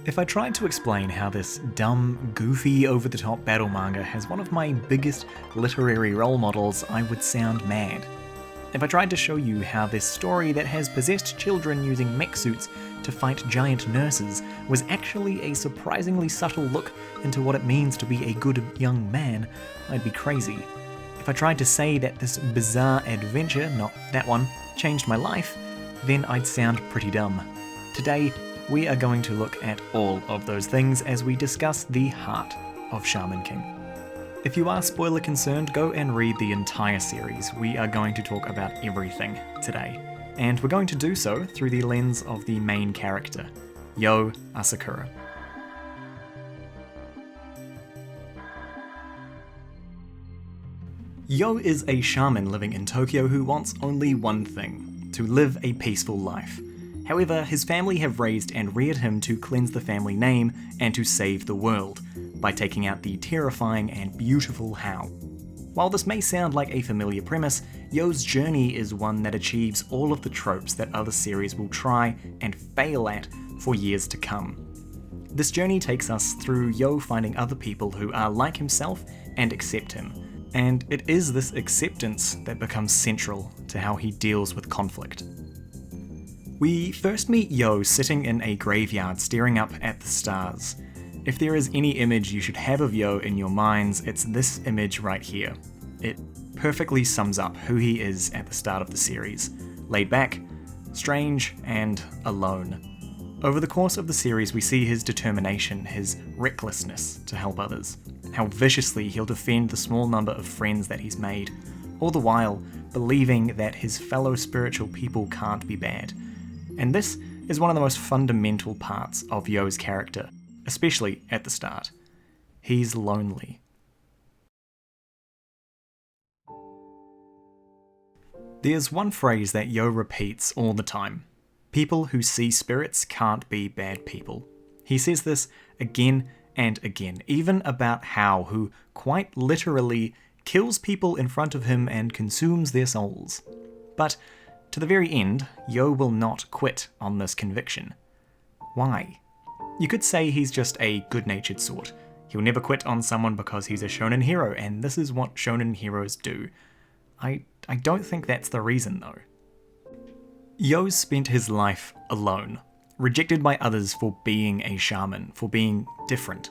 If I tried to explain how this dumb, goofy, over-the-top battle manga has one of my biggest literary role models, I would sound mad. If I tried to show you how this story that has possessed children using mech suits to fight giant nurses was actually a surprisingly subtle look into what it means to be a good young man, I'd be crazy. If I tried to say that this bizarre adventure, not that one, changed my life, then I'd sound pretty dumb. Today, we are going to look at all of those things as we discuss the Heart of Shaman King. If you are spoiler concerned, go and read the entire series. We are going to talk about everything today. And we're going to do so through the lens of the main character, Yoh Asakura. Yoh is a shaman living in Tokyo who wants only one thing: to live a peaceful life. However, his family have raised and reared him to cleanse the family name and to save the world, by taking out the terrifying and beautiful How. While this may sound like a familiar premise, Yoh's journey is one that achieves all of the tropes that other series will try and fail at for years to come. This journey takes us through Yoh finding other people who are like himself and accept him, and it is this acceptance that becomes central to how he deals with conflict. We first meet Yoh sitting in a graveyard staring up at the stars. If there is any image you should have of Yoh in your minds, it's this image right here. It perfectly sums up who he is at the start of the series: laid back, strange, and alone. Over the course of the series, we see his determination, his recklessness to help others, how viciously he'll defend the small number of friends that he's made, all the while believing that his fellow spiritual people can't be bad. And this is one of the most fundamental parts of Yoh's character, especially at the start. He's lonely. There's one phrase that Yoh repeats all the time: people who see spirits can't be bad people. He says this again and again, even about How, who quite literally kills people in front of him and consumes their souls. But to the very end, Yoh will not quit on this conviction. Why? You could say he's just a good-natured sort. He'll never quit on someone because he's a shonen hero, and this is what shonen heroes do. I don't think that's the reason, though. Yoh spent his life alone, rejected by others for being a shaman, for being different,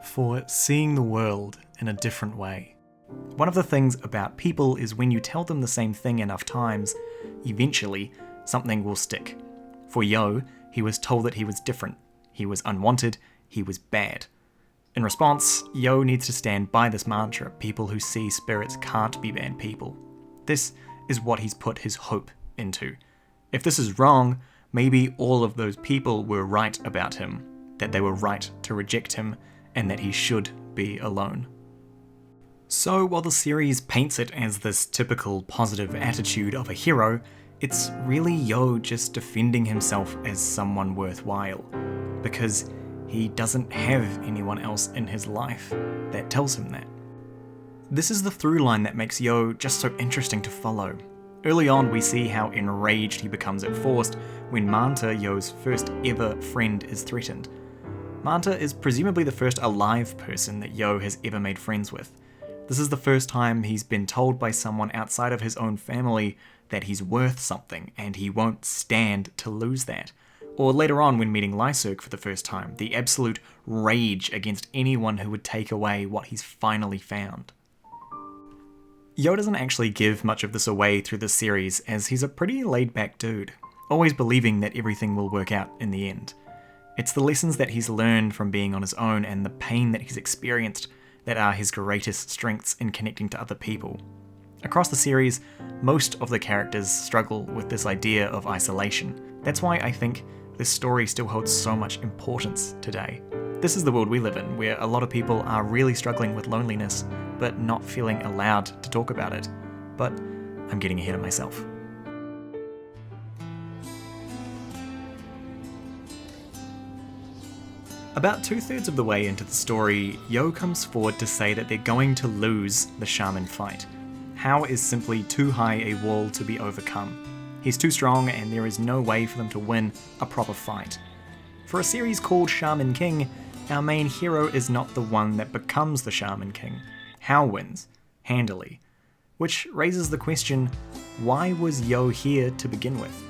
for seeing the world in a different way. One of the things about people is when you tell them the same thing enough times, eventually something will stick. For Yoh, he was told that he was different, he was unwanted, he was bad. In response, Yoh needs to stand by this mantra: people who see spirits can't be bad people. This is what he's put his hope into. If this is wrong, maybe all of those people were right about him, that they were right to reject him, and that he should be alone. So while the series paints it as this typical positive attitude of a hero, it's really Yoh just defending himself as someone worthwhile, because he doesn't have anyone else in his life that tells him that. This is the through line that makes Yoh just so interesting to follow. Early on, we see how enraged he becomes at first when Manta, Yoh's first ever friend, is threatened. Manta is presumably the first alive person that Yoh has ever made friends with. This is the first time he's been told by someone outside of his own family that he's worth something, and he won't stand to lose that. Or later on, when meeting Lyserg for the first time, the absolute rage against anyone who would take away what he's finally found. Yoh doesn't actually give much of this away through the series, as he's a pretty laid-back dude, always believing that everything will work out in the end. It's the lessons that he's learned from being on his own and the pain that he's experienced that are his greatest strengths in connecting to other people. Across the series, most of the characters struggle with this idea of isolation. That's why I think this story still holds so much importance today. This is the world we live in, where a lot of people are really struggling with loneliness, but not feeling allowed to talk about it. But I'm getting ahead of myself. About 2/3 of the way into the story, Yoh comes forward to say that they're going to lose the shaman fight. How is simply too high a wall to be overcome. He's too strong and there is no way for them to win a proper fight. For a series called Shaman King, our main hero is not the one that becomes the Shaman King. Hao wins, handily. Which raises the question, why was Yoh here to begin with?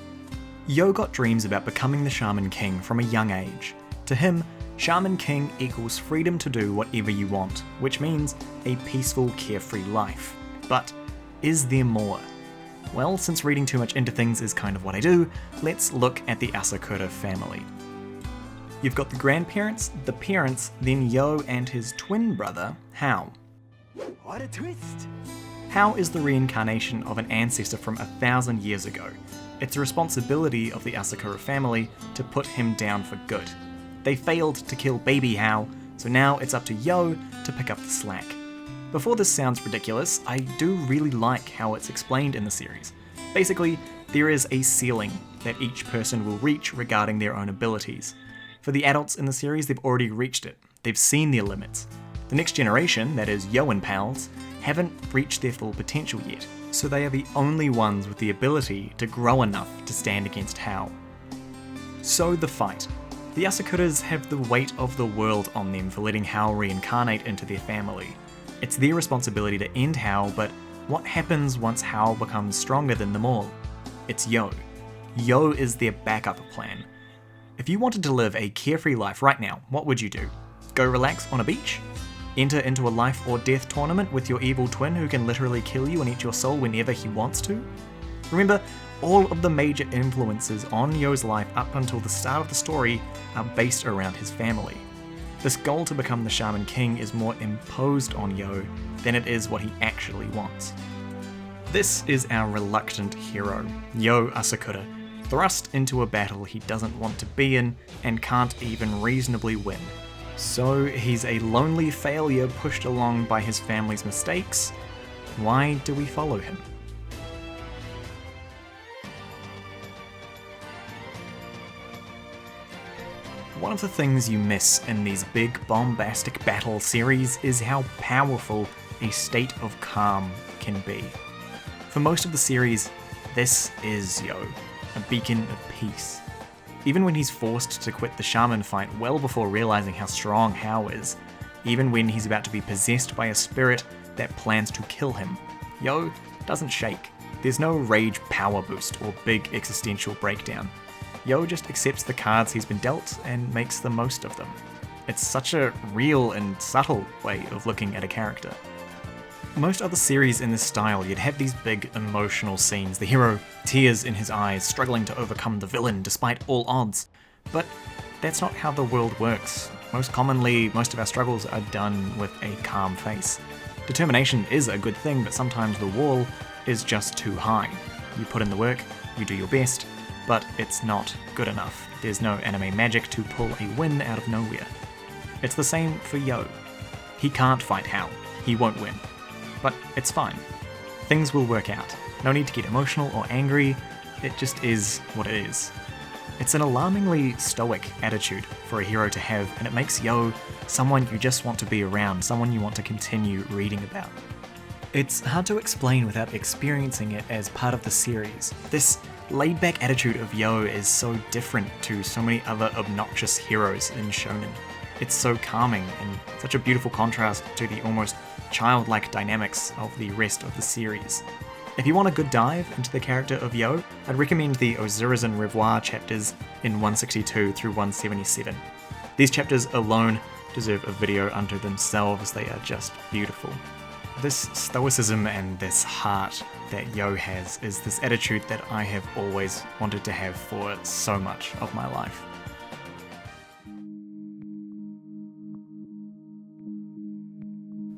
Yoh got dreams about becoming the Shaman King from a young age. To him, Shaman King equals freedom to do whatever you want, which means a peaceful, carefree life. But is there more? Well, since reading too much into things is kind of what I do, let's look at the Asakura family. You've got the grandparents, the parents, then Yoh and his twin brother, Hao. What a twist! Hao is the reincarnation of an ancestor from 1,000 years ago. It's the responsibility of the Asakura family to put him down for good. They failed to kill baby Hao, so now it's up to Yoh to pick up the slack. Before this sounds ridiculous, I do really like how it's explained in the series. Basically, there is a ceiling that each person will reach regarding their own abilities. For the adults in the series, they've already reached it. They've seen their limits. The next generation, that is Yoh and pals, haven't reached their full potential yet, so they are the only ones with the ability to grow enough to stand against Hao. So the fight. The Asakuras have the weight of the world on them for letting Hao reincarnate into their family. It's their responsibility to end Hao, but what happens once Hao becomes stronger than them all? It's Yoh. Yoh is their backup plan. If you wanted to live a carefree life right now, what would you do? Go relax on a beach? Enter into a life or death tournament with your evil twin who can literally kill you and eat your soul whenever he wants to? Remember, all of the major influences on Yoh's life up until the start of the story are based around his family. This goal to become the Shaman King is more imposed on Yoh than it is what he actually wants. This is our reluctant hero, Yoh Asakura, thrust into a battle he doesn't want to be in and can't even reasonably win. So he's a lonely failure pushed along by his family's mistakes. Why do we follow him? One of the things you miss in these big bombastic battle series is how powerful a state of calm can be. For most of the series, this is Yoh, a beacon of peace. Even when he's forced to quit the shaman fight well before realizing how strong Hao is, even when he's about to be possessed by a spirit that plans to kill him, Yoh doesn't shake. There's no rage power boost or big existential breakdown. Yoh just accepts the cards he's been dealt and makes the most of them. It's such a real and subtle way of looking at a character. Most other series in this style, you'd have these big emotional scenes, the hero, tears in his eyes, struggling to overcome the villain despite all odds. But that's not how the world works. Most commonly, most of our struggles are done with a calm face. Determination is a good thing, but sometimes the wall is just too high. You put in the work, you do your best, but it's not good enough. There's no anime magic to pull a win out of nowhere. It's the same for Yoh. He can't fight Hao. He won't win. But it's fine. Things will work out. No need to get emotional or angry, it just is what it is. It's an alarmingly stoic attitude for a hero to have, and it makes Yoh someone you just want to be around, someone you want to continue reading about. It's hard to explain without experiencing it as part of the series. This laid-back attitude of Yoh is so different to so many other obnoxious heroes in shonen. It's so calming and such a beautiful contrast to the almost childlike dynamics of the rest of the series. If you want a good dive into the character of Yoh, I'd recommend the Ozurizen Revoir chapters in 162 through 177. These chapters alone deserve a video unto themselves, they are just beautiful. This stoicism and this heart that Yoh has is this attitude that I have always wanted to have for so much of my life.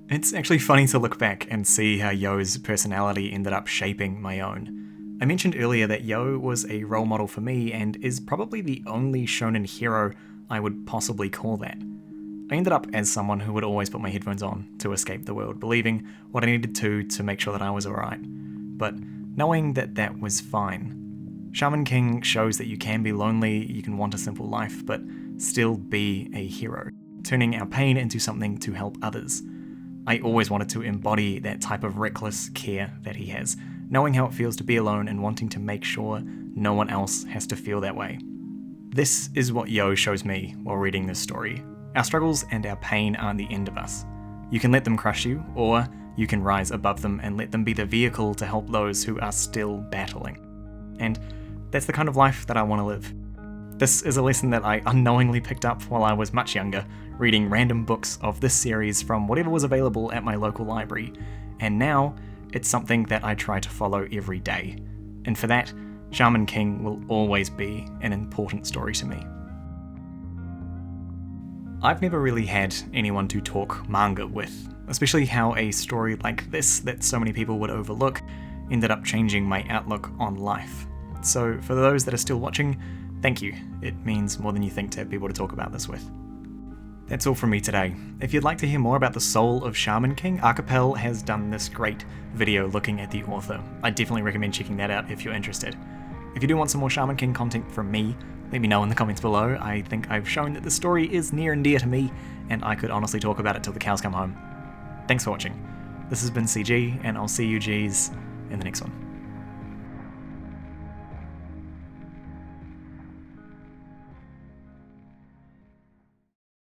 It's actually funny to look back and see how Yoh's personality ended up shaping my own. I mentioned earlier that Yoh was a role model for me and is probably the only shonen hero I would possibly call that. I ended up as someone who would always put my headphones on to escape the world, believing what I needed to make sure that I was alright. But knowing that that was fine. Shaman King shows that you can be lonely, you can want a simple life, but still be a hero, turning our pain into something to help others. I always wanted to embody that type of reckless care that he has, knowing how it feels to be alone and wanting to make sure no one else has to feel that way. This is what Yoh shows me while reading this story. Our struggles and our pain aren't the end of us. You can let them crush you, or you can rise above them and let them be the vehicle to help those who are still battling. And that's the kind of life that I want to live. This is a lesson that I unknowingly picked up while I was much younger, reading random books of this series from whatever was available at my local library, and now it's something that I try to follow every day. And for that, Shaman King will always be an important story to me. I've never really had anyone to talk manga with, especially how a story like this that so many people would overlook ended up changing my outlook on life. So for those that are still watching, thank you. It means more than you think to have people to talk about this with. That's all from me today. If you'd like to hear more about the soul of Shaman King, Archipel has done this great video looking at the author. I definitely recommend checking that out if you're interested. If you do want some more Shaman King content from me, let me know in the comments below. I think I've shown that the story is near and dear to me, and I could honestly talk about it till the cows come home. Thanks for watching. This has been SeaGee, and I'll see you G's in the next one.